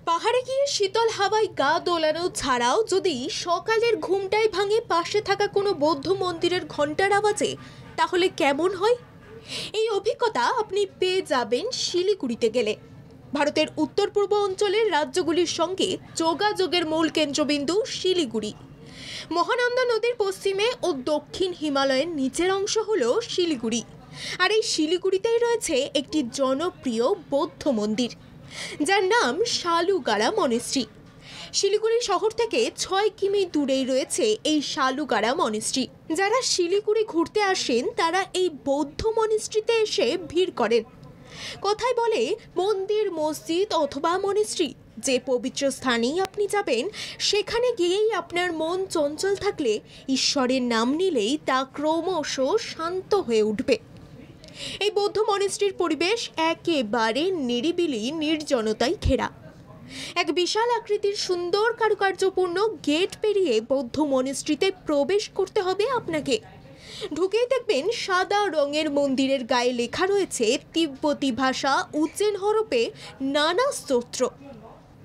পাহাড়ে গিয়ে শীতল হাওয়ায় গা দোলানো ছাড়াও যদি সকালের ঘুমটাই ভাঙে পাশে থাকা কোনো বৌদ্ধ মন্দিরের ঘণ্টার আওয়াজে, তাহলে কেমন হয়? এই অভিজ্ঞতা আপনি পেয়ে যাবেন শিলিগুড়িতে গেলে। ভারতের উত্তর পূর্ব অঞ্চলের রাজ্যগুলির সঙ্গে যোগাযোগের মূল কেন্দ্রবিন্দু শিলিগুড়ি। মহানন্দা নদীর পশ্চিমে ও দক্ষিণ হিমালয়ের নিচের অংশ হলো শিলিগুড়ি। আর এই শিলিগুড়িতেই রয়েছে একটি জনপ্রিয় বৌদ্ধ মন্দির, যার নাম শালুগাড়া মনেস্ট্রি। শিলিগুড়ি শহর থেকে 6 কিমি দূরেই রয়েছে এই শালুগাড়া মনেস্ট্রি। যারা শিলিগুড়ি ঘুরতে আসেন তারা এই বৌদ্ধ মনেস্ট্রিতে এসে ভিড় করেন। কথায় বলে, মন্দির, মসজিদ অথবা মনেস্ট্রি, যে পবিত্র স্থানেই আপনি যাবেন, সেখানে গিয়েই আপনার মন চঞ্চল থাকলে ঈশ্বরের নাম নিলেই তা ক্রমশ শান্ত হয়ে উঠবে। এই বৌদ্ধ মনেস্ট্রির পরিবেশ একেবারে নিরিবিলি নির্জনতায় ঘেরা। এক বিশাল আকৃতির সুন্দর কারুকার্যপূর্ণ গেট পেরিয়ে বৌদ্ধ মনেস্ট্রিতে প্রবেশ করতে হবে আপনাকে। ঢুকেই দেখবেন সাদা রঙের মন্দিরের গায়ে লেখা রয়েছে তিব্বতী ভাষা উজ্জেন হরপে নানা স্তোত্র।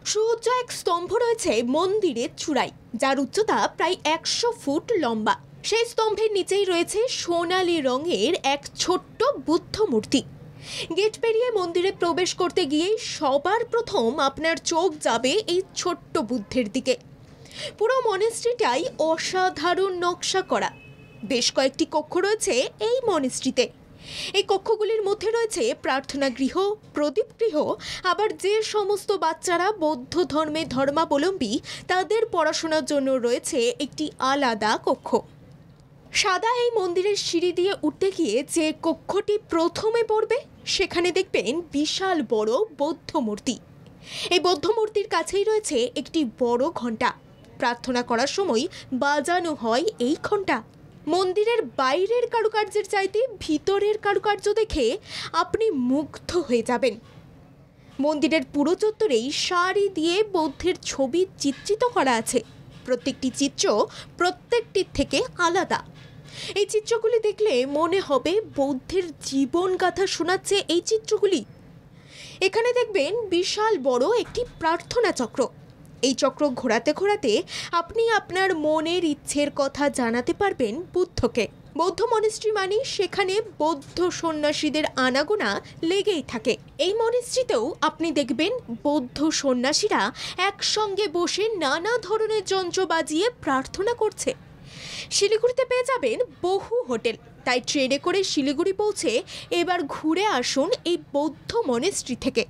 সুউচ্চ এক স্তম্ভ রয়েছে মন্দিরের চূড়ায়, যার উচ্চতা প্রায় 100 ফুট লম্বা। সেই স্তম্ভের নিচেই রয়েছে সোনালী রঙের এক ছোট্ট বুদ্ধ মূর্তি। গেট পেরিয়ে মন্দিরে প্রবেশ করতে গিয়েই সবার প্রথম আপনার চোখ যাবে এই ছোট্ট বুদ্ধের দিকে। পুরো মনেস্ট্রিটাই অসাধারণ নকশা করা। বেশ কয়েকটি কক্ষ রয়েছে এই মনেস্ট্রিতে। এই কক্ষগুলির মধ্যে রয়েছে প্রার্থনা গৃহ, প্রদীপ গৃহ, আবার যে সমস্ত বাচ্চারা বৌদ্ধ ধর্মে ধর্মাবলম্বী তাদের পড়াশোনার জন্য রয়েছে একটি আলাদা কক্ষ। সাদা এই মন্দিরের সিঁড়ি দিয়ে উঠতে গিয়ে যে কক্ষটি প্রথমে পড়বে, সেখানে দেখবেন বিশাল বড় বৌদ্ধ মূর্তি। এই বৌদ্ধ মূর্তির কাছেই রয়েছে একটি বড় ঘণ্টা। প্রার্থনা করার সময় বাজানো হয় এই ঘণ্টা। মন্দিরের বাইরের কারুকার্যের চাইতে ভিতরের কারুকার্য দেখে আপনি মুগ্ধ হয়ে যাবেন। মন্দিরের পুরো চত্বরেই সারি দিয়ে বৌদ্ধের ছবি চিত্রিত করা আছে। প্রত্যেকটি চিত্র প্রত্যেকটির থেকে আলাদা। এই চিত্রগুলি দেখলে মনে হবে বৌদ্ধের জীবনগাথা শোনাচ্ছে এই চিত্রগুলি। এখানে দেখবেন বিশাল বড় একটি প্রার্থনা চক্র। এই চক্র ঘোরাতে ঘোরাতে আপনি আপনার মনের ইচ্ছের কথা জানাতে পারবেন বুদ্ধকে। বৌদ্ধ মনেস্ট্রি মানে সেখানে বৌদ্ধ সন্ন্যাসীদের আনাগোনা লেগেই থাকে। এই মনেস্ট্রিতেও আপনি দেখবেন বৌদ্ধ সন্ন্যাসীরা একসঙ্গে বসে নানা ধরনের যন্ত্র বাজিয়ে প্রার্থনা করছে। শিলিগুড়িতে পেয়ে যাবেন বহু হোটেল, তাই ট্রেনে করে শিলিগুড়ি পৌঁছে এবার ঘুরে আসুন এই বৌদ্ধ মনেস্ট্রি থেকে।